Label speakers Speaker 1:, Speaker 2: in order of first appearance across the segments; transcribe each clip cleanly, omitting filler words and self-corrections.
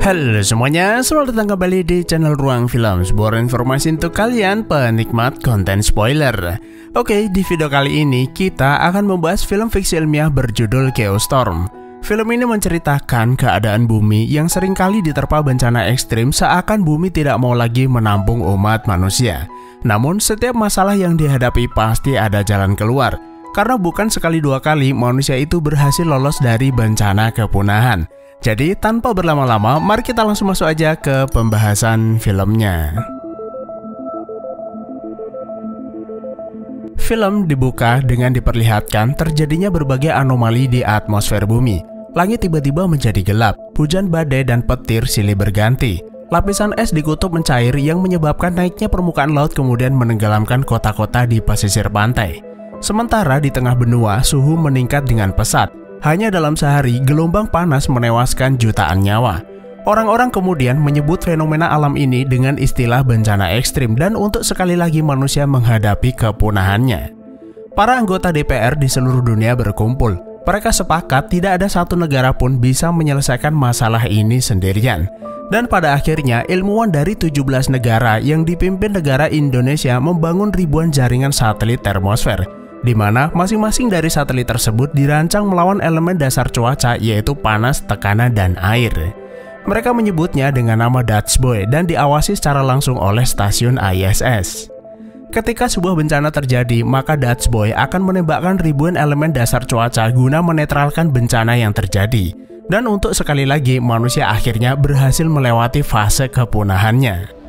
Speaker 1: Halo semuanya, selamat datang kembali di channel Ruang Film, sebuah informasi untuk kalian penikmat konten spoiler. Oke, di video kali ini kita akan membahas film fiksi ilmiah berjudul Geostorm. Film ini menceritakan keadaan bumi yang seringkali diterpa bencana ekstrim seakan bumi tidak mau lagi menampung umat manusia. Namun setiap masalah yang dihadapi pasti ada jalan keluar, karena bukan sekali dua kali manusia itu berhasil lolos dari bencana kepunahan. Jadi tanpa berlama-lama, mari kita langsung masuk aja ke pembahasan filmnya. Film dibuka dengan diperlihatkan terjadinya berbagai anomali di atmosfer bumi. Langit tiba-tiba menjadi gelap, hujan badai dan petir silih berganti. Lapisan es di kutub mencair yang menyebabkan naiknya permukaan laut kemudian menenggelamkan kota-kota di pesisir pantai. Sementara di tengah benua, suhu meningkat dengan pesat. Hanya dalam sehari, gelombang panas menewaskan jutaan nyawa. Orang-orang kemudian menyebut fenomena alam ini dengan istilah bencana ekstrim dan untuk sekali lagi manusia menghadapi kepunahannya. Para anggota DPR di seluruh dunia berkumpul. Mereka sepakat tidak ada satu negara pun bisa menyelesaikan masalah ini sendirian. Dan pada akhirnya, ilmuwan dari 17 negara yang dipimpin negara Indonesia membangun ribuan jaringan satelit termosfer, di mana masing-masing dari satelit tersebut dirancang melawan elemen dasar cuaca yaitu panas, tekanan, dan air. Mereka menyebutnya dengan nama Dutch Boy dan diawasi secara langsung oleh stasiun ISS. Ketika sebuah bencana terjadi, maka Dutch Boy akan menembakkan ribuan elemen dasar cuaca guna menetralkan bencana yang terjadi. Dan untuk sekali lagi, manusia akhirnya berhasil melewati fase kepunahannya.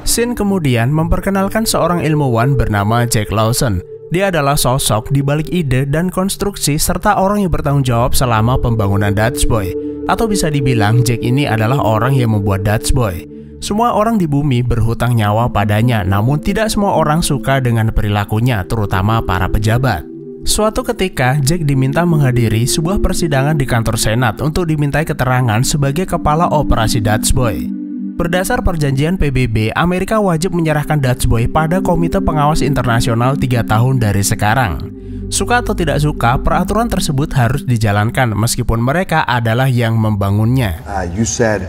Speaker 1: Scene kemudian memperkenalkan seorang ilmuwan bernama Jack Lawson. Dia adalah sosok di balik ide dan konstruksi serta orang yang bertanggung jawab selama pembangunan Dutch Boy. Atau bisa dibilang Jack ini adalah orang yang membuat Dutch Boy. Semua orang di bumi berhutang nyawa padanya, namun tidak semua orang suka dengan perilakunya, terutama para pejabat. Suatu ketika, Jack diminta menghadiri sebuah persidangan di kantor Senat untuk dimintai keterangan sebagai kepala operasi Dutch Boy. Berdasar perjanjian PBB, Amerika wajib menyerahkan Dutch Boy pada Komite Pengawas Internasional 3 tahun dari sekarang. Suka atau tidak suka, peraturan tersebut harus dijalankan meskipun mereka adalah yang membangunnya.
Speaker 2: You said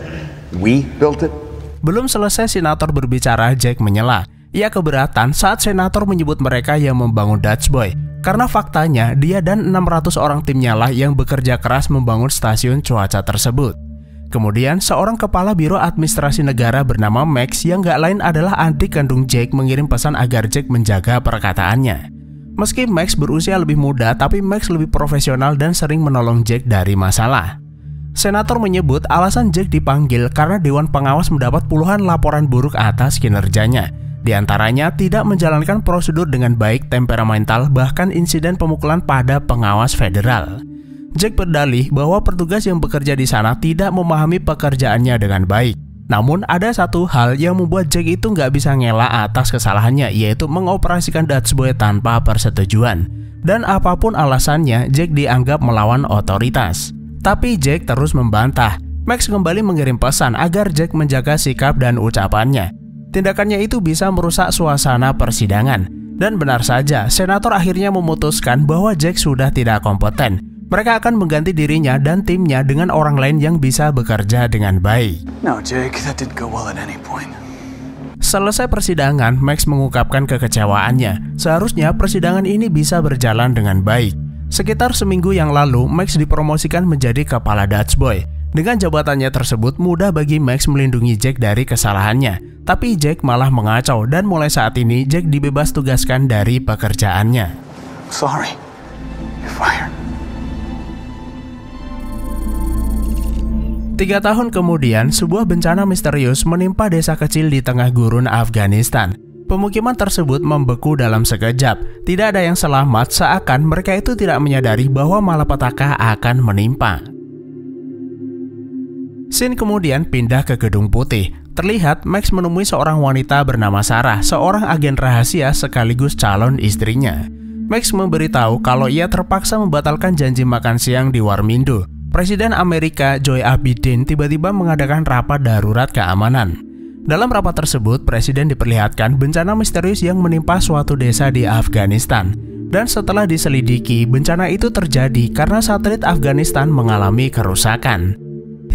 Speaker 2: we built it?
Speaker 1: Belum selesai senator berbicara, Jack menyela. Ia keberatan saat senator menyebut mereka yang membangun Dutch Boy, karena faktanya dia dan 600 orang timnya lah yang bekerja keras membangun stasiun cuaca tersebut. Kemudian, seorang kepala biro administrasi negara bernama Max yang gak lain adalah adik kandung Jack mengirim pesan agar Jack menjaga perkataannya. Meski Max berusia lebih muda, tapi Max lebih profesional dan sering menolong Jack dari masalah. Senator menyebut alasan Jack dipanggil karena Dewan Pengawas mendapat puluhan laporan buruk atas kinerjanya. Di antaranya tidak menjalankan prosedur dengan baik, temperamental, bahkan insiden pemukulan pada pengawas federal. Jack berdalih bahwa petugas yang bekerja di sana tidak memahami pekerjaannya dengan baik. Namun ada satu hal yang membuat Jack itu nggak bisa ngelak atas kesalahannya, yaitu mengoperasikan Dutch Boy tanpa persetujuan. Dan apapun alasannya, Jack dianggap melawan otoritas. Tapi Jack terus membantah. Max kembali mengirim pesan agar Jack menjaga sikap dan ucapannya. Tindakannya itu bisa merusak suasana persidangan. Dan benar saja, senator akhirnya memutuskan bahwa Jack sudah tidak kompeten. Mereka akan mengganti dirinya dan timnya dengan orang lain yang bisa bekerja dengan baik.
Speaker 2: No, Jake, that didn't go well at any point.
Speaker 1: Selesai persidangan, Max mengungkapkan kekecewaannya. Seharusnya persidangan ini bisa berjalan dengan baik. Sekitar seminggu yang lalu, Max dipromosikan menjadi kepala Dutch Boy. Dengan jabatannya tersebut, mudah bagi Max melindungi Jack dari kesalahannya. Tapi Jack malah mengacau dan mulai saat ini Jack dibebas tugaskan dari pekerjaannya.
Speaker 2: Sorry, you're fired.
Speaker 1: 3 tahun kemudian, sebuah bencana misterius menimpa desa kecil di tengah gurun Afghanistan. Pemukiman tersebut membeku dalam sekejap. Tidak ada yang selamat, seakan mereka itu tidak menyadari bahwa malapetaka akan menimpa. Scene kemudian pindah ke Gedung Putih. Terlihat Max menemui seorang wanita bernama Sarah, seorang agen rahasia sekaligus calon istrinya. Max memberitahu kalau ia terpaksa membatalkan janji makan siang di Warmindo. Presiden Amerika Joe Biden tiba-tiba mengadakan rapat darurat keamanan. Dalam rapat tersebut, Presiden diperlihatkan bencana misterius yang menimpa suatu desa di Afghanistan. Dan setelah diselidiki, bencana itu terjadi karena satelit Afghanistan mengalami kerusakan.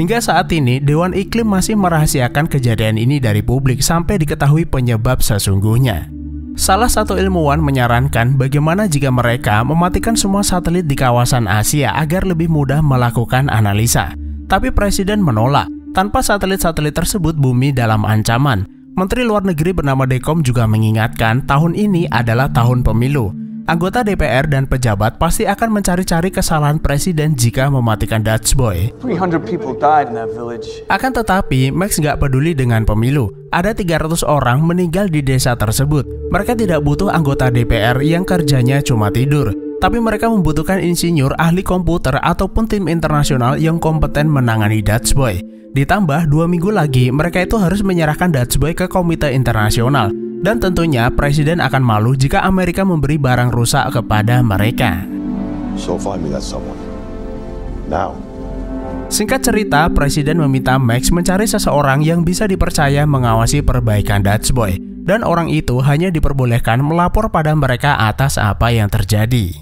Speaker 1: Hingga saat ini, Dewan Iklim masih merahasiakan kejadian ini dari publik sampai diketahui penyebab sesungguhnya. Salah satu ilmuwan menyarankan bagaimana jika mereka mematikan semua satelit di kawasan Asia agar lebih mudah melakukan analisa. Tapi Presiden menolak. Tanpa satelit-satelit tersebut, bumi dalam ancaman. Menteri Luar Negeri bernama Dekom juga mengingatkan tahun ini adalah tahun pemilu. Anggota DPR dan pejabat pasti akan mencari-cari kesalahan presiden jika mematikan Dutch Boy.
Speaker 2: 300 people died in that village.
Speaker 1: Akan tetapi, Max nggak peduli dengan pemilu. Ada 300 orang meninggal di desa tersebut. Mereka tidak butuh anggota DPR yang kerjanya cuma tidur. Tapi mereka membutuhkan insinyur, ahli komputer, ataupun tim internasional yang kompeten menangani Dutch Boy. Ditambah 2 minggu lagi, mereka itu harus menyerahkan Dutch Boy ke komite internasional. Dan tentunya Presiden akan malu jika Amerika memberi barang rusak kepada mereka.
Speaker 3: So find me that someone. Now.
Speaker 1: Singkat cerita, Presiden meminta Max mencari seseorang yang bisa dipercaya mengawasi perbaikan Dutch Boy. Dan orang itu hanya diperbolehkan melapor pada mereka atas apa yang terjadi.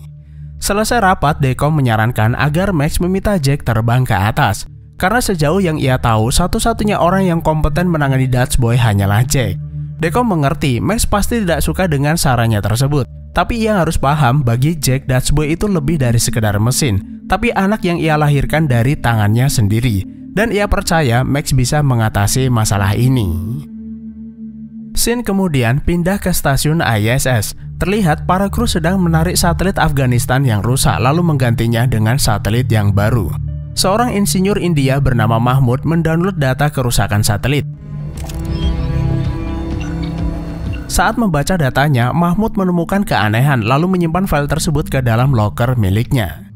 Speaker 1: Selesai rapat, Dekom menyarankan agar Max meminta Jack terbang ke atas. Karena sejauh yang ia tahu, satu-satunya orang yang kompeten menangani Dutch Boy hanyalah Jack. Dekom mengerti Max pasti tidak suka dengan sarannya tersebut. Tapi ia harus paham bagi Jack, Dutch Boy itu lebih dari sekedar mesin, tapi anak yang ia lahirkan dari tangannya sendiri. Dan ia percaya Max bisa mengatasi masalah ini. Scene kemudian pindah ke stasiun ISS. Terlihat para kru sedang menarik satelit Afghanistan yang rusak lalu menggantinya dengan satelit yang baru. Seorang insinyur India bernama Mahmud mendownload data kerusakan satelit. Saat membaca datanya, Mahmud menemukan keanehan lalu menyimpan file tersebut ke dalam loker miliknya.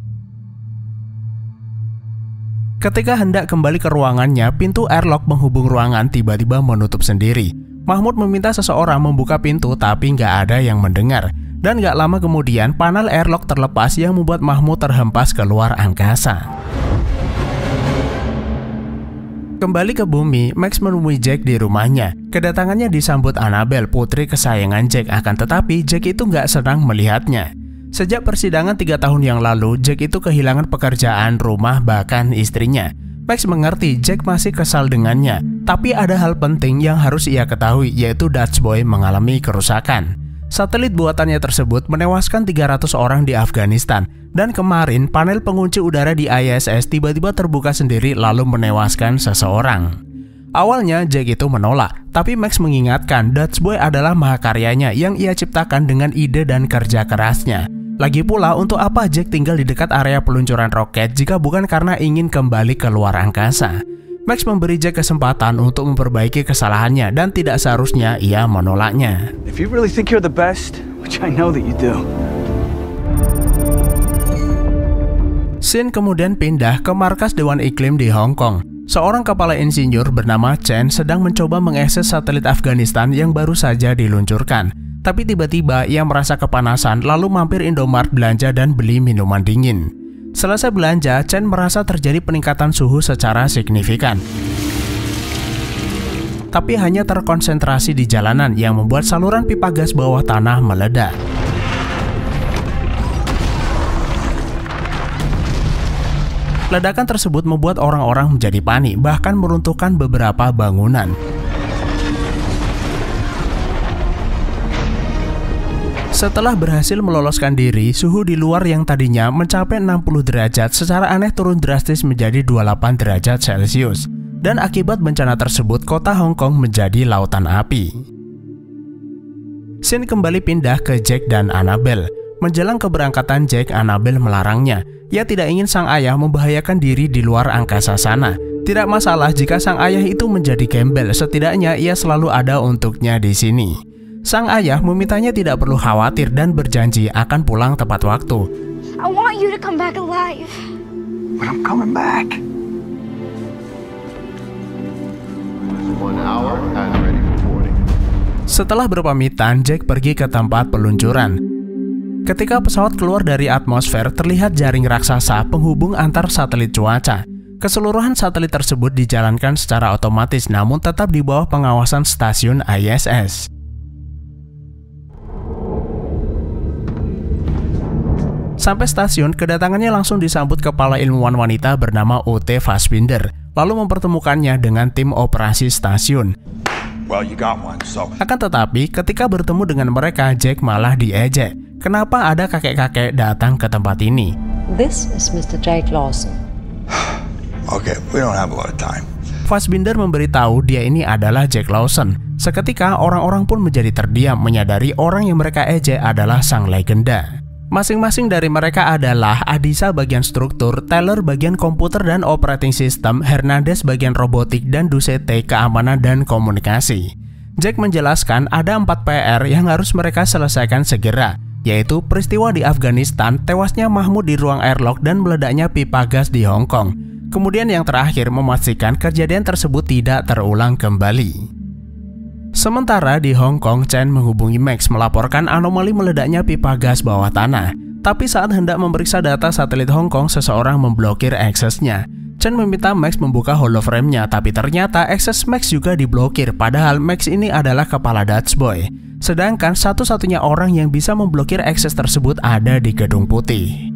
Speaker 1: Ketika hendak kembali ke ruangannya, pintu airlock penghubung ruangan tiba-tiba menutup sendiri. Mahmud meminta seseorang membuka pintu tapi nggak ada yang mendengar. Dan nggak lama kemudian, panel airlock terlepas yang membuat Mahmud terhempas keluar angkasa. Kembali ke bumi, Max menemui Jack di rumahnya. Kedatangannya disambut Annabelle, putri kesayangan Jack, akan tetapi Jack itu nggak senang melihatnya. Sejak persidangan 3 tahun yang lalu, Jack itu kehilangan pekerjaan, rumah, bahkan istrinya. Max mengerti Jack masih kesal dengannya, tapi ada hal penting yang harus ia ketahui, yaitu Dutch Boy mengalami kerusakan. Satelit buatannya tersebut menewaskan 300 orang di Afghanistan. Dan kemarin panel pengunci udara di ISS tiba-tiba terbuka sendiri lalu menewaskan seseorang. Awalnya Jack itu menolak, tapi Max mengingatkan Dutch Boy adalah mahakaryanya yang ia ciptakan dengan ide dan kerja kerasnya. Lagi pula, untuk apa Jack tinggal di dekat area peluncuran roket jika bukan karena ingin kembali ke luar angkasa? Max memberi Jack kesempatan untuk memperbaiki kesalahannya dan tidak seharusnya ia menolaknya.
Speaker 2: If you really think you're the best, which I know that you do.
Speaker 1: Scene kemudian pindah ke markas Dewan Iklim di Hong Kong. Seorang kepala insinyur bernama Chen sedang mencoba mengakses satelit Afghanistan yang baru saja diluncurkan. Tapi tiba-tiba ia merasa kepanasan lalu mampir Indomart belanja dan beli minuman dingin. Selesai belanja, Chen merasa terjadi peningkatan suhu secara signifikan. Tapi hanya terkonsentrasi di jalanan yang membuat saluran pipa gas bawah tanah meledak. Ledakan tersebut membuat orang-orang menjadi panik, bahkan meruntuhkan beberapa bangunan. Setelah berhasil meloloskan diri, suhu di luar yang tadinya mencapai 60 derajat secara aneh turun drastis menjadi 28 derajat Celcius. Dan akibat bencana tersebut, kota Hong Kong menjadi lautan api. Scene kembali pindah ke Jack dan Annabelle. Menjelang keberangkatan Jack, Annabelle melarangnya. Ia tidak ingin sang ayah membahayakan diri di luar angkasa sana. Tidak masalah jika sang ayah itu menjadi gembel, setidaknya ia selalu ada untuknya di sini. Sang ayah memintanya tidak perlu khawatir dan berjanji akan pulang tepat waktu.
Speaker 4: I want you to come back alive.
Speaker 2: But I'm coming back.
Speaker 3: 1 hour and ready for boarding.
Speaker 1: Setelah berpamitan, Jack pergi ke tempat peluncuran. Ketika pesawat keluar dari atmosfer, terlihat jaring raksasa penghubung antar satelit cuaca. Keseluruhan satelit tersebut dijalankan secara otomatis namun tetap di bawah pengawasan stasiun ISS. Sampai stasiun, kedatangannya langsung disambut kepala ilmuwan wanita bernama O.T. Fassbinder. lalu mempertemukannya dengan tim operasi stasiun.
Speaker 5: Well, you got one, so...
Speaker 1: Akan tetapi, ketika bertemu dengan mereka, Jack malah diejek. Kenapa ada kakek-kakek datang ke tempat ini?
Speaker 6: This is Mr. Jake Lawson.
Speaker 5: Okay, we don't have a lot of time.
Speaker 1: Fassbinder memberitahu dia ini adalah Jack Lawson. Seketika orang-orang pun menjadi terdiam menyadari orang yang mereka ejek adalah sang legenda. Masing-masing dari mereka adalah Adisa bagian struktur, Taylor bagian komputer dan operating system, Hernandez bagian robotik, dan Ducete keamanan dan komunikasi. Jack menjelaskan ada 4 PR yang harus mereka selesaikan segera, yaitu peristiwa di Afghanistan, tewasnya Mahmud di ruang airlock, dan meledaknya pipa gas di Hong Kong. Kemudian yang terakhir memastikan kejadian tersebut tidak terulang kembali. Sementara di Hong Kong, Chen menghubungi Max melaporkan anomali meledaknya pipa gas bawah tanah. Tapi saat hendak memeriksa data satelit Hong Kong, seseorang memblokir aksesnya. Chen meminta Max membuka holoframe-nya, tapi ternyata akses Max juga diblokir, padahal Max ini adalah kepala Dutch Boy. Sedangkan satu-satunya orang yang bisa memblokir akses tersebut ada di Gedung Putih.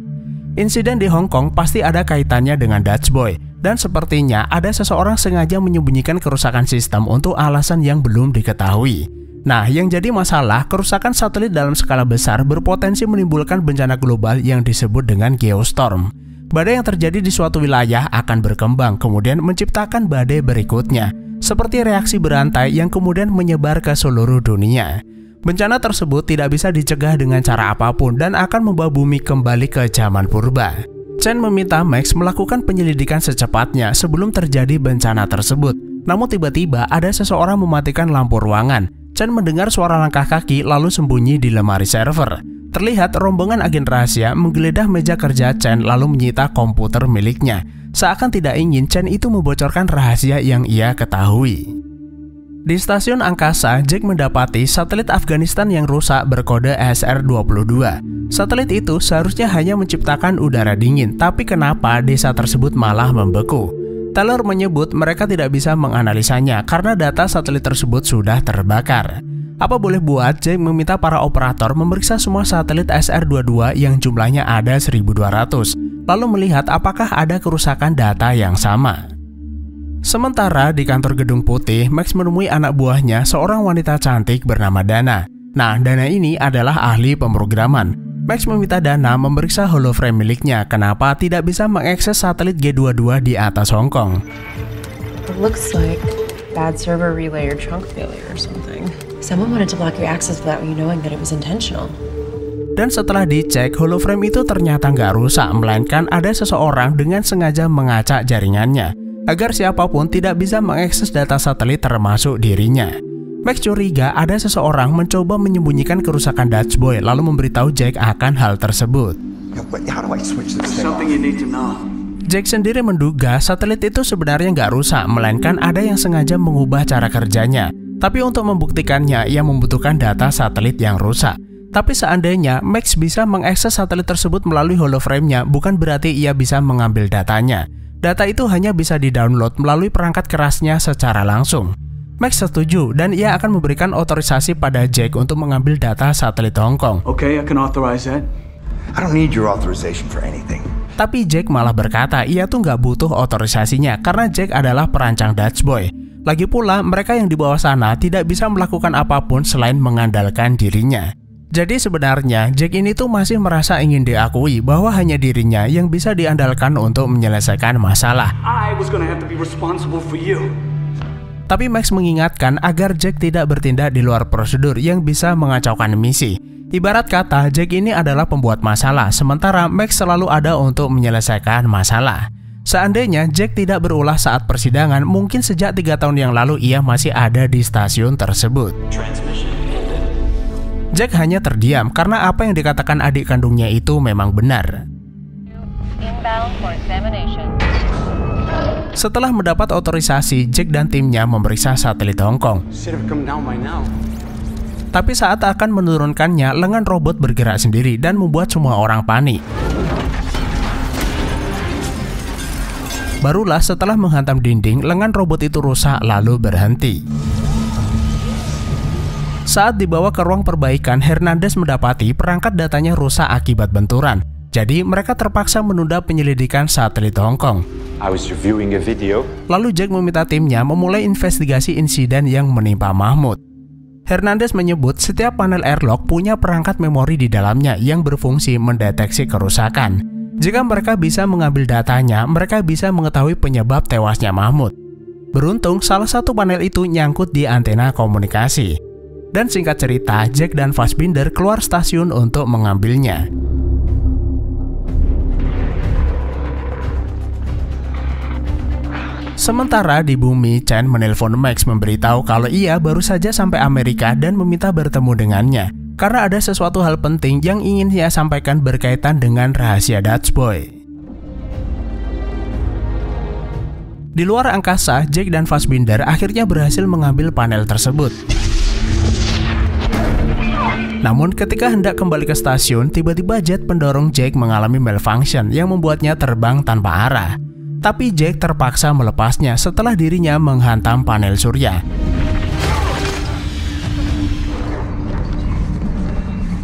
Speaker 1: Insiden di Hong Kong pasti ada kaitannya dengan Dutch Boy, dan sepertinya ada seseorang sengaja menyembunyikan kerusakan sistem untuk alasan yang belum diketahui. Nah, yang jadi masalah, kerusakan satelit dalam skala besar berpotensi menimbulkan bencana global yang disebut dengan geostorm. Badai yang terjadi di suatu wilayah akan berkembang, kemudian menciptakan badai berikutnya, seperti reaksi berantai yang kemudian menyebar ke seluruh dunia. Bencana tersebut tidak bisa dicegah dengan cara apapun dan akan membawa bumi kembali ke zaman purba. Chen meminta Max melakukan penyelidikan secepatnya sebelum terjadi bencana tersebut. Namun tiba-tiba ada seseorang mematikan lampu ruangan. Chen mendengar suara langkah kaki lalu sembunyi di lemari server. Terlihat rombongan agen rahasia menggeledah meja kerja Chen lalu menyita komputer miliknya. Seakan tidak ingin Chen itu membocorkan rahasia yang ia ketahui. Di stasiun angkasa, Jack mendapati satelit Afghanistan yang rusak berkode SR-22. Satelit itu seharusnya hanya menciptakan udara dingin, tapi kenapa desa tersebut malah membeku? Taylor menyebut mereka tidak bisa menganalisanya karena data satelit tersebut sudah terbakar. Apa boleh buat, Jack meminta para operator memeriksa semua satelit SR-22 yang jumlahnya ada 1.200, lalu melihat apakah ada kerusakan data yang sama. Sementara di kantor Gedung Putih, Max menemui anak buahnya, seorang wanita cantik bernama Dana. Nah, Dana ini adalah ahli pemrograman. Max meminta Dana memeriksa holoframe miliknya, kenapa tidak bisa mengakses satelit G22 di atas Hong Kong.
Speaker 6: It looks like bad server relay or trunk failure or something. Someone wanted to block your access without you knowing that it was intentional.
Speaker 1: Dan setelah dicek, holoframe itu ternyata nggak rusak, melainkan ada seseorang dengan sengaja mengacak jaringannya agar siapapun tidak bisa mengakses data satelit termasuk dirinya. Max curiga ada seseorang mencoba menyembunyikan kerusakan Dutch Boy lalu memberitahu Jack akan hal tersebut.
Speaker 2: Something you need to know.
Speaker 1: Jack sendiri menduga satelit itu sebenarnya nggak rusak, melainkan ada yang sengaja mengubah cara kerjanya. Tapi untuk membuktikannya, ia membutuhkan data satelit yang rusak. Tapi seandainya Max bisa mengakses satelit tersebut melalui holoframe-nya, bukan berarti ia bisa mengambil datanya. Data itu hanya bisa di-download melalui perangkat kerasnya secara langsung. Max setuju dan ia akan memberikan otorisasi pada Jack untuk mengambil data satelit Hong Kong.
Speaker 2: Okay, I can authorize that.
Speaker 5: I don't need your authorization for anything.
Speaker 1: Tapi Jack malah berkata ia tuh nggak butuh otorisasinya karena Jack adalah perancang Dutch Boy. Lagi pula mereka yang di bawah sana tidak bisa melakukan apapun selain mengandalkan dirinya. Jadi sebenarnya Jack ini tuh masih merasa ingin diakui bahwa hanya dirinya yang bisa diandalkan untuk menyelesaikan masalah.
Speaker 2: I was gonna have to be responsible for you.
Speaker 1: Tapi Max mengingatkan agar Jack tidak bertindak di luar prosedur yang bisa mengacaukan misi. Ibarat kata, Jack ini adalah pembuat masalah, sementara Max selalu ada untuk menyelesaikan masalah. Seandainya Jack tidak berulah saat persidangan, mungkin sejak 3 tahun yang lalu ia masih ada di stasiun tersebut. Jack hanya terdiam karena apa yang dikatakan adik kandungnya itu memang benar. Setelah mendapat otorisasi, Jack dan timnya memeriksa satelit Hong Kong. Tapi saat akan menurunkannya, lengan robot bergerak sendiri dan membuat semua orang panik. Barulah setelah menghantam dinding, lengan robot itu rusak lalu berhenti. Saat dibawa ke ruang perbaikan, Hernandez mendapati perangkat datanya rusak akibat benturan. Jadi mereka terpaksa menunda penyelidikan satelit Hong Kong.
Speaker 7: I was reviewing a video.
Speaker 1: Lalu Jack meminta timnya memulai investigasi insiden yang menimpa Mahmud. Hernandez menyebut setiap panel airlock punya perangkat memori di dalamnya yang berfungsi mendeteksi kerusakan. Jika mereka bisa mengambil datanya, mereka bisa mengetahui penyebab tewasnya Mahmud. Beruntung, salah satu panel itu nyangkut di antena komunikasi. Dan singkat cerita, Jack dan Fassbinder keluar stasiun untuk mengambilnya. Sementara di bumi, Chen menelpon Max memberitahu kalau ia baru saja sampai Amerika dan meminta bertemu dengannya. Karena ada sesuatu hal penting yang ingin ia sampaikan berkaitan dengan rahasia Dutch Boy. Di luar angkasa, Jack dan Fassbinder akhirnya berhasil mengambil panel tersebut. Namun ketika hendak kembali ke stasiun, tiba-tiba jet pendorong Jack mengalami malfunction yang membuatnya terbang tanpa arah. Tapi Jack terpaksa melepasnya setelah dirinya menghantam panel surya.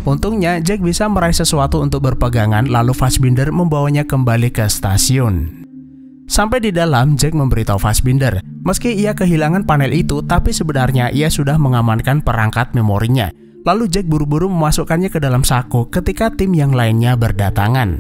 Speaker 1: Untungnya Jack bisa meraih sesuatu untuk berpegangan, lalu Fassbinder membawanya kembali ke stasiun. Sampai di dalam, Jack memberitahu Fassbinder, meski ia kehilangan panel itu, tapi sebenarnya ia sudah mengamankan perangkat memorinya. Lalu Jack buru-buru memasukkannya ke dalam saku ketika tim yang lainnya berdatangan.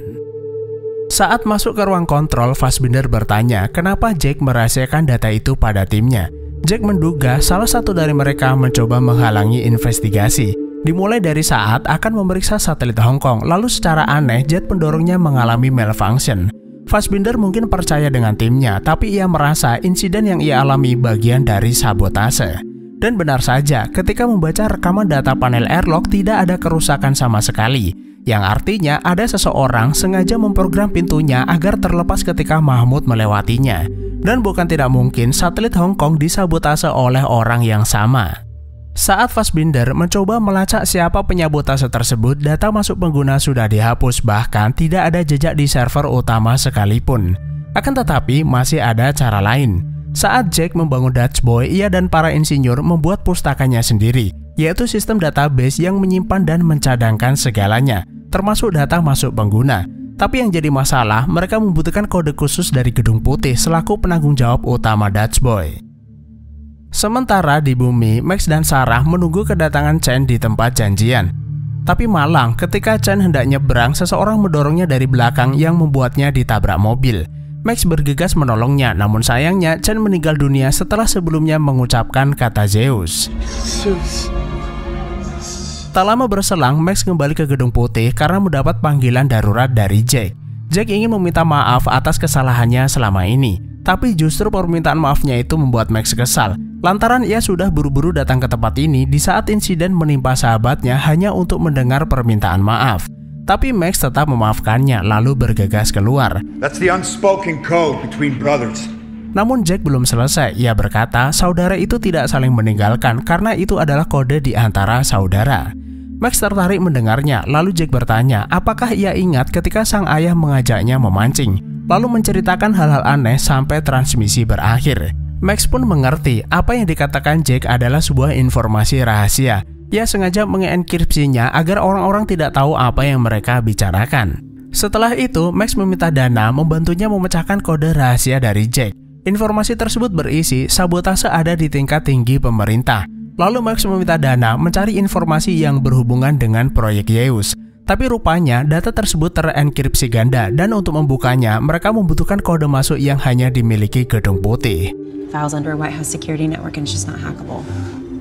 Speaker 1: Saat masuk ke ruang kontrol, Fassbinder bertanya kenapa Jack merahasiakan data itu pada timnya. Jack menduga salah satu dari mereka mencoba menghalangi investigasi. Dimulai dari saat akan memeriksa satelit Hong Kong, lalu secara aneh jet pendorongnya mengalami malfunction. Fassbinder mungkin percaya dengan timnya, tapi ia merasa insiden yang ia alami bagian dari sabotase. Dan benar saja, ketika membaca rekaman data panel airlock tidak ada kerusakan sama sekali, yang artinya ada seseorang sengaja memprogram pintunya agar terlepas ketika Mahmud melewatinya. Dan bukan tidak mungkin satelit Hong Kong disabotase oleh orang yang sama. Saat Fassbinder mencoba melacak siapa penyabotase tersebut, data masuk pengguna sudah dihapus, bahkan tidak ada jejak di server utama sekalipun. Akan tetapi, masih ada cara lain. Saat Jack membangun Dutch Boy, ia dan para insinyur membuat pustakanya sendiri, yaitu sistem database yang menyimpan dan mencadangkan segalanya, termasuk data masuk pengguna. Tapi yang jadi masalah, mereka membutuhkan kode khusus dari Gedung Putih selaku penanggung jawab utama Dutch Boy. Sementara di bumi, Max dan Sarah menunggu kedatangan Chen di tempat janjian. Tapi malang, ketika Chen hendak nyebrang, seseorang mendorongnya dari belakang yang membuatnya ditabrak mobil. Max bergegas menolongnya, namun sayangnya Chen meninggal dunia setelah sebelumnya mengucapkan kata Zeus. Tak lama berselang, Max kembali ke Gedung Putih karena mendapat panggilan darurat dari Jack. Jack ingin meminta maaf atas kesalahannya selama ini, tapi justru permintaan maafnya itu membuat Max kesal. Lantaran ia sudah buru-buru datang ke tempat ini di saat insiden menimpa sahabatnya hanya untuk mendengar permintaan maaf. Tapi Max tetap memaafkannya lalu bergegas keluar.
Speaker 5: That's the unspoken code between brothers.
Speaker 1: Namun Jack belum selesai. Ia berkata saudara itu tidak saling meninggalkan karena itu adalah kode di antara saudara. Max tertarik mendengarnya, lalu Jack bertanya apakah ia ingat ketika sang ayah mengajaknya memancing, lalu menceritakan hal-hal aneh sampai transmisi berakhir. Max pun mengerti apa yang dikatakan Jack adalah sebuah informasi rahasia. Ia sengaja mengenkripsinya agar orang-orang tidak tahu apa yang mereka bicarakan. Setelah itu, Max meminta Dana membantunya memecahkan kode rahasia dari Jack. Informasi tersebut berisi sabotase ada di tingkat tinggi pemerintah. Lalu Max meminta Dana mencari informasi yang berhubungan dengan proyek Zeus. Tapi rupanya data tersebut terenkripsi ganda dan untuk membukanya mereka membutuhkan kode masuk yang hanya dimiliki Gedung Putih.
Speaker 6: Files under White House security network and just not hackable.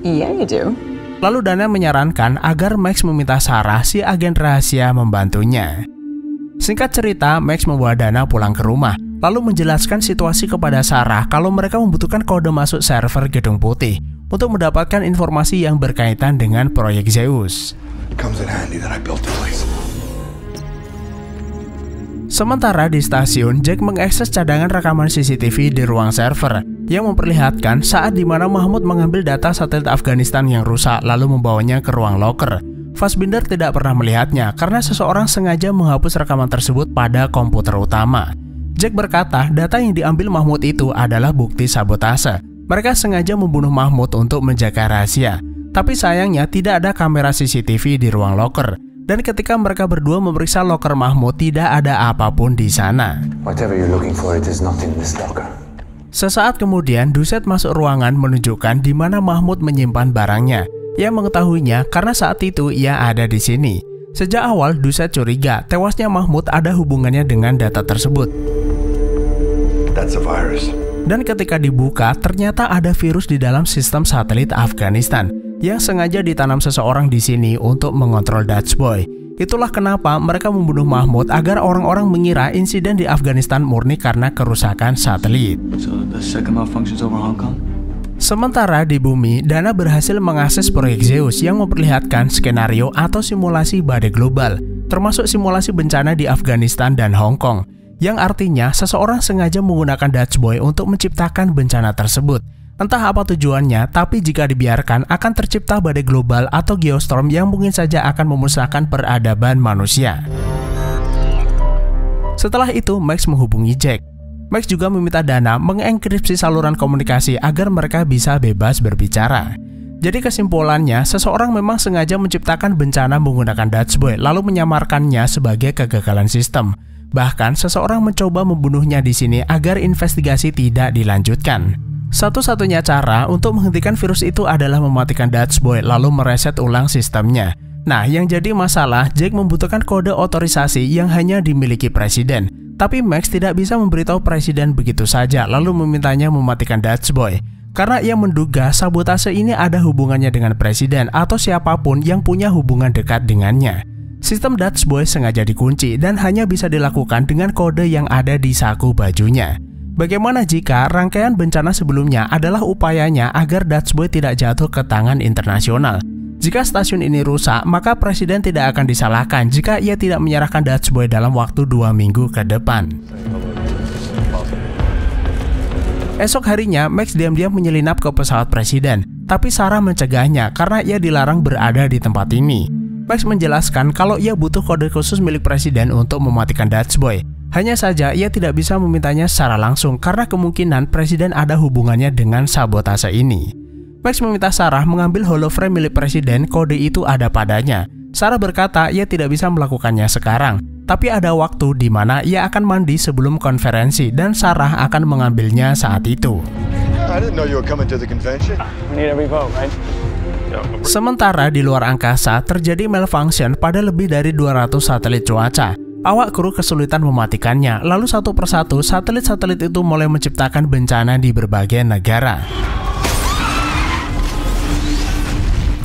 Speaker 6: Yeah, you do.
Speaker 1: Lalu Dana menyarankan agar Max meminta Sarah, si agen rahasia, membantunya. Singkat cerita, Max membawa Dana pulang ke rumah, lalu menjelaskan situasi kepada Sarah kalau mereka membutuhkan kode masuk server Gedung Putih untuk mendapatkan informasi yang berkaitan dengan proyek Zeus. Sementara di stasiun, Jack mengakses cadangan rekaman CCTV di ruang server yang memperlihatkan saat dimana Mahmud mengambil data satelit Afghanistan yang rusak lalu membawanya ke ruang locker. Fassbinder tidak pernah melihatnya karena seseorang sengaja menghapus rekaman tersebut pada komputer utama. Jack berkata data yang diambil Mahmud itu adalah bukti sabotase. Mereka sengaja membunuh Mahmud untuk menjaga rahasia. Tapi sayangnya tidak ada kamera CCTV di ruang locker. Dan ketika mereka berdua memeriksa loker Mahmud, tidak ada apapun di sana.
Speaker 7: Whatever you're looking for, it is not in this locker.
Speaker 1: Sesaat kemudian, Doucette masuk ruangan menunjukkan di mana Mahmud menyimpan barangnya. Ia mengetahuinya karena saat itu ia ada di sini. Sejak awal, Doucette curiga tewasnya Mahmud ada hubungannya dengan data tersebut.
Speaker 5: That's a virus.
Speaker 1: Dan ketika dibuka, ternyata ada virus di dalam sistem satelit Afghanistan yang sengaja ditanam seseorang di sini untuk mengontrol Dutch Boy. Itulah kenapa mereka membunuh Mahmud agar orang-orang mengira insiden di Afghanistan murni karena kerusakan satelit.
Speaker 2: So the second malfunction's over Hong Kong?
Speaker 1: Sementara di bumi, Dana berhasil mengakses proyek Zeus yang memperlihatkan skenario atau simulasi badai global, termasuk simulasi bencana di Afghanistan dan Hong Kong, yang artinya seseorang sengaja menggunakan Dutch Boy untuk menciptakan bencana tersebut. Entah apa tujuannya, tapi jika dibiarkan akan tercipta badai global atau geostorm yang mungkin saja akan memusnahkan peradaban manusia. Setelah itu, Max menghubungi Jack. Max juga meminta Dana mengenkripsi saluran komunikasi agar mereka bisa bebas berbicara. Jadi kesimpulannya, seseorang memang sengaja menciptakan bencana menggunakan Dutch Boy lalu menyamarkannya sebagai kegagalan sistem. Bahkan seseorang mencoba membunuhnya di sini agar investigasi tidak dilanjutkan. Satu-satunya cara untuk menghentikan virus itu adalah mematikan Dutch Boy lalu mereset ulang sistemnya. Nah, yang jadi masalah, Jack membutuhkan kode otorisasi yang hanya dimiliki presiden. Tapi Max tidak bisa memberitahu presiden begitu saja lalu memintanya mematikan Dutch Boy. Karena ia menduga sabotase ini ada hubungannya dengan presiden atau siapapun yang punya hubungan dekat dengannya. Sistem Dutch Boy sengaja dikunci dan hanya bisa dilakukan dengan kode yang ada di saku bajunya. Bagaimana jika rangkaian bencana sebelumnya adalah upayanya agar Dutch Boy tidak jatuh ke tangan internasional? Jika stasiun ini rusak, maka presiden tidak akan disalahkan jika ia tidak menyerahkan Dutch Boy dalam waktu 2 minggu ke depan. Esok harinya, Max diam-diam menyelinap ke pesawat presiden, tapi Sarah mencegahnya karena ia dilarang berada di tempat ini. Max menjelaskan kalau ia butuh kode khusus milik presiden untuk mematikan Dutch Boy. Hanya saja ia tidak bisa memintanya secara langsung karena kemungkinan presiden ada hubungannya dengan sabotase ini. Max meminta Sarah mengambil holoframe milik presiden, kode itu ada padanya. Sarah berkata ia tidak bisa melakukannya sekarang, tapi ada waktu di mana ia akan mandi sebelum konferensi dan Sarah akan mengambilnya saat itu.
Speaker 3: I didn't know you were coming to the convention.
Speaker 2: We need every vote, right?
Speaker 1: Sementara di luar angkasa terjadi malfunction pada lebih dari 200 satelit cuaca. Awak kru kesulitan mematikannya, lalu satu persatu satelit-satelit itu mulai menciptakan bencana di berbagai negara.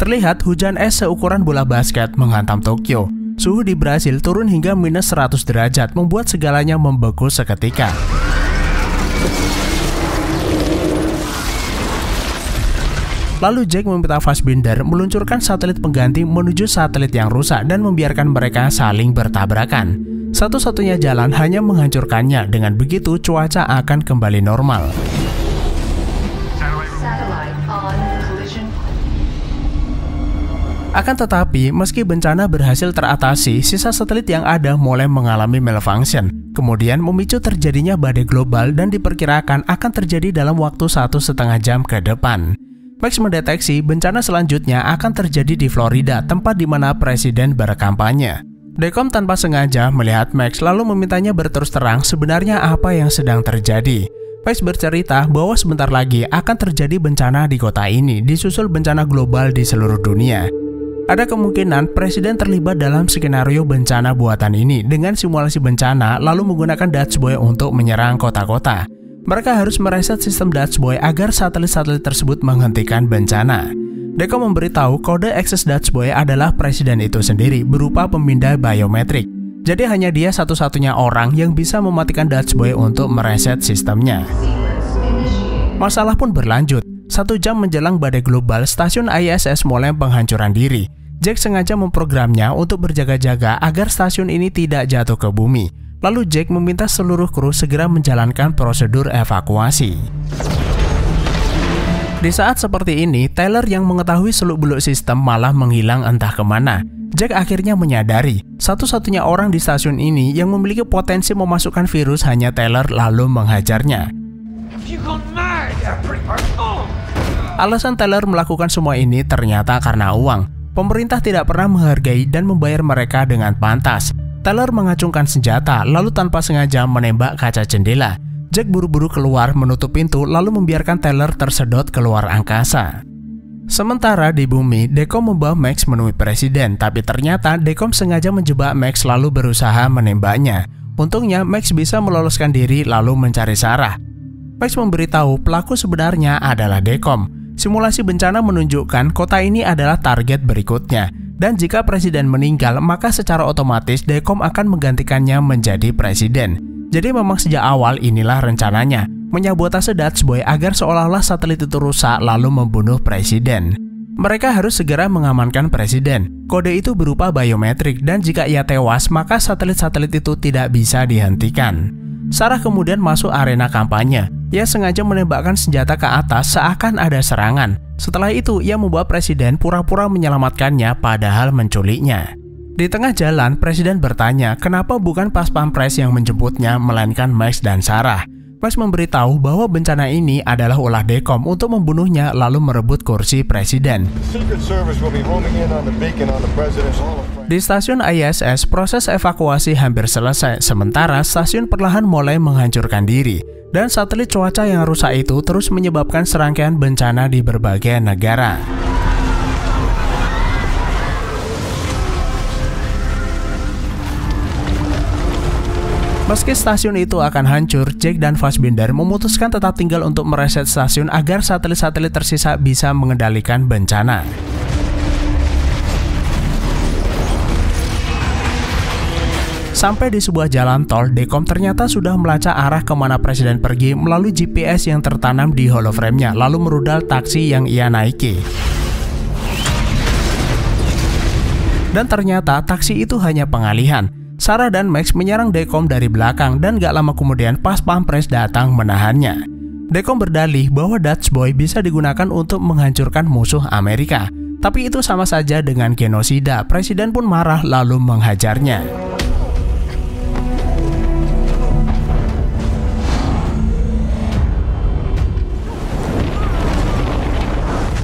Speaker 1: Terlihat hujan es seukuran bola basket menghantam Tokyo. Suhu di Brasil turun hingga minus 100 derajat, membuat segalanya membeku seketika. Lalu Jack meminta Fassbinder meluncurkan satelit pengganti menuju satelit yang rusak dan membiarkan mereka saling bertabrakan. Satu-satunya jalan hanya menghancurkannya, dengan begitu cuaca akan kembali normal. Akan tetapi, meski bencana berhasil teratasi, sisa satelit yang ada mulai mengalami malfunction, kemudian memicu terjadinya badai global dan diperkirakan akan terjadi dalam waktu 1,5 jam ke depan. Max mendeteksi bencana selanjutnya akan terjadi di Florida, tempat di mana presiden berkampanye. Dekom tanpa sengaja melihat Max lalu memintanya berterus terang sebenarnya apa yang sedang terjadi. Max bercerita bahwa sebentar lagi akan terjadi bencana di kota ini, disusul bencana global di seluruh dunia. Ada kemungkinan presiden terlibat dalam skenario bencana buatan ini dengan simulasi bencana lalu menggunakan Dutch Boy untuk menyerang kota-kota. Mereka harus mereset sistem Dutch Boy agar satelit-satelit tersebut menghentikan bencana. Dekom memberitahu kode akses Dutch Boy adalah presiden itu sendiri berupa pemindai biometrik. Jadi hanya dia satu-satunya orang yang bisa mematikan Dutch Boy untuk mereset sistemnya. Masalah pun berlanjut. 1 jam menjelang badai global, stasiun ISS mulai penghancuran diri. Jack sengaja memprogramnya untuk berjaga-jaga agar stasiun ini tidak jatuh ke bumi. Lalu Jack meminta seluruh kru segera menjalankan prosedur evakuasi. Di saat seperti ini, Taylor yang mengetahui seluk-beluk sistem malah menghilang entah kemana. Jack akhirnya menyadari, satu-satunya orang di stasiun ini yang memiliki potensi memasukkan virus hanya Taylor lalu menghajarnya. Alasan Taylor melakukan semua ini ternyata karena uang. Pemerintah tidak pernah menghargai dan membayar mereka dengan pantas. Taylor mengacungkan senjata, lalu tanpa sengaja menembak kaca jendela. Jack buru-buru keluar menutup pintu, lalu membiarkan Taylor tersedot keluar angkasa. Sementara di bumi, Dekom membawa Max menemui presiden, tapi ternyata Dekom sengaja menjebak Max lalu berusaha menembaknya. Untungnya Max bisa meloloskan diri lalu mencari Sarah. Max memberitahu pelaku sebenarnya adalah Dekom. Simulasi bencana menunjukkan kota ini adalah target berikutnya, dan jika presiden meninggal, maka secara otomatis Dekom akan menggantikannya menjadi presiden. Jadi memang sejak awal inilah rencananya, menyabotase Dutch Boy agar seolah-olah satelit itu rusak lalu membunuh presiden. Mereka harus segera mengamankan presiden. Kode itu berupa biometrik, dan jika ia tewas, maka satelit-satelit itu tidak bisa dihentikan. Sarah kemudian masuk arena kampanye. Ia sengaja menembakkan senjata ke atas seakan ada serangan. Setelah itu, ia membawa presiden pura-pura menyelamatkannya padahal menculiknya. Di tengah jalan, presiden bertanya kenapa bukan pas pampres yang menjemputnya, melainkan Max dan Sarah. Max memberitahu bahwa bencana ini adalah ulah Dekom untuk membunuhnya lalu merebut kursi presiden. Di stasiun ISS, proses evakuasi hampir selesai, sementara stasiun perlahan mulai menghancurkan diri. Dan satelit cuaca yang rusak itu terus menyebabkan serangkaian bencana di berbagai negara. Meski stasiun itu akan hancur, Jack dan Fassbinder memutuskan tetap tinggal untuk mereset stasiun agar satelit-satelit tersisa bisa mengendalikan bencana. Sampai di sebuah jalan tol, Dekom ternyata sudah melacak arah kemana presiden pergi melalui GPS yang tertanam di holoframe-nya, lalu merudal taksi yang ia naiki. Dan ternyata taksi itu hanya pengalihan. Sarah dan Max menyerang Dekom dari belakang, dan gak lama kemudian pas pampres datang menahannya. Dekom berdalih bahwa Dutch Boy bisa digunakan untuk menghancurkan musuh Amerika. Tapi itu sama saja dengan genosida. Presiden pun marah lalu menghajarnya.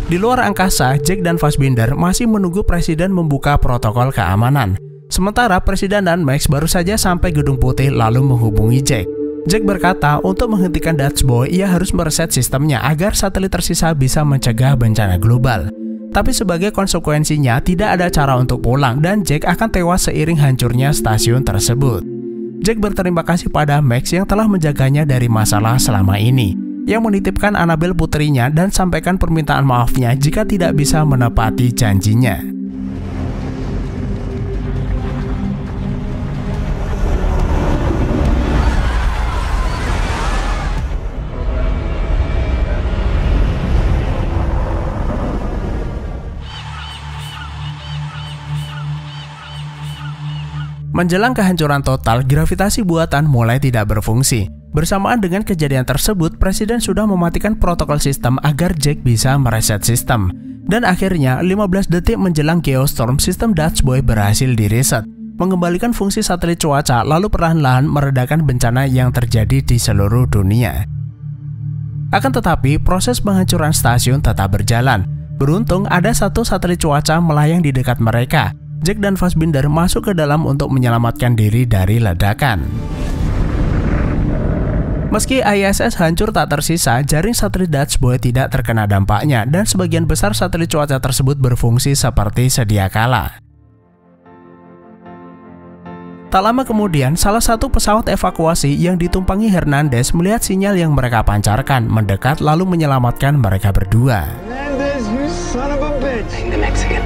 Speaker 1: Di luar angkasa, Jack dan Fassbinder masih menunggu presiden membuka protokol keamanan. Sementara presiden dan Max baru saja sampai Gedung Putih lalu menghubungi Jack. Jack berkata untuk menghentikan Dutch Boy, ia harus mereset sistemnya agar satelit tersisa bisa mencegah bencana global. Tapi sebagai konsekuensinya tidak ada cara untuk pulang, dan Jack akan tewas seiring hancurnya stasiun tersebut. Jack berterima kasih pada Max yang telah menjaganya dari masalah selama ini, yang menitipkan Annabelle putrinya dan sampaikan permintaan maafnya jika tidak bisa menepati janjinya. Menjelang kehancuran total, gravitasi buatan mulai tidak berfungsi. Bersamaan dengan kejadian tersebut, presiden sudah mematikan protokol sistem agar Jack bisa mereset sistem. Dan akhirnya, 15 detik menjelang Geostorm, sistem Dutch Boy berhasil direset, mengembalikan fungsi satelit cuaca lalu perlahan-lahan meredakan bencana yang terjadi di seluruh dunia. Akan tetapi, proses penghancuran stasiun tetap berjalan. Beruntung ada satu satelit cuaca melayang di dekat mereka. Jack dan Fassbinder masuk ke dalam untuk menyelamatkan diri dari ledakan. Meski ISS hancur tak tersisa, jaring satelit Dutch Boy tidak terkena dampaknya, dan sebagian besar satelit cuaca tersebut berfungsi seperti sedia kala. Tak lama kemudian, salah satu pesawat evakuasi yang ditumpangi Hernandez melihat sinyal yang mereka pancarkan, mendekat lalu menyelamatkan mereka berdua.
Speaker 8: Hernandez, you son of a bitch. The Mexican.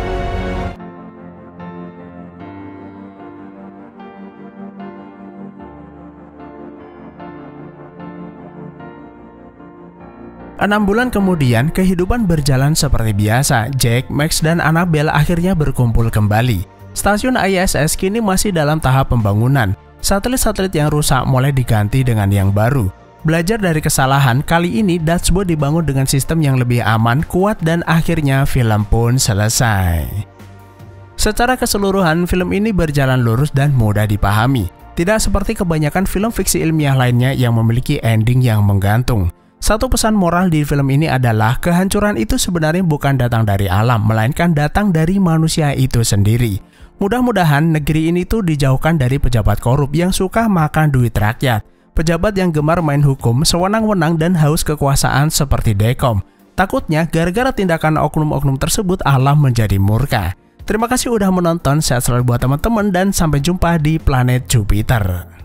Speaker 8: Enam bulan kemudian, kehidupan berjalan seperti biasa. Jack, Max, dan Annabelle akhirnya berkumpul kembali. Stasiun ISS kini masih dalam tahap pembangunan. Satelit-satelit yang rusak mulai diganti dengan yang baru. Belajar dari kesalahan, kali ini Dutch Boy dibangun dengan sistem yang lebih aman, kuat, dan akhirnya film pun selesai. Secara keseluruhan, film ini berjalan lurus dan mudah dipahami. Tidak seperti kebanyakan film fiksi ilmiah lainnya yang memiliki ending yang menggantung.
Speaker 1: Satu pesan moral di film ini adalah kehancuran itu sebenarnya bukan datang dari alam, melainkan datang dari manusia itu sendiri. Mudah-mudahan negeri ini tuh dijauhkan dari pejabat korup yang suka makan duit rakyat, pejabat yang gemar main hukum, sewenang-wenang dan haus kekuasaan seperti Dekom. Takutnya gara-gara tindakan oknum-oknum tersebut alam menjadi murka. Terima kasih udah menonton, sehat selalu buat teman-teman dan sampai jumpa di planet Jupiter.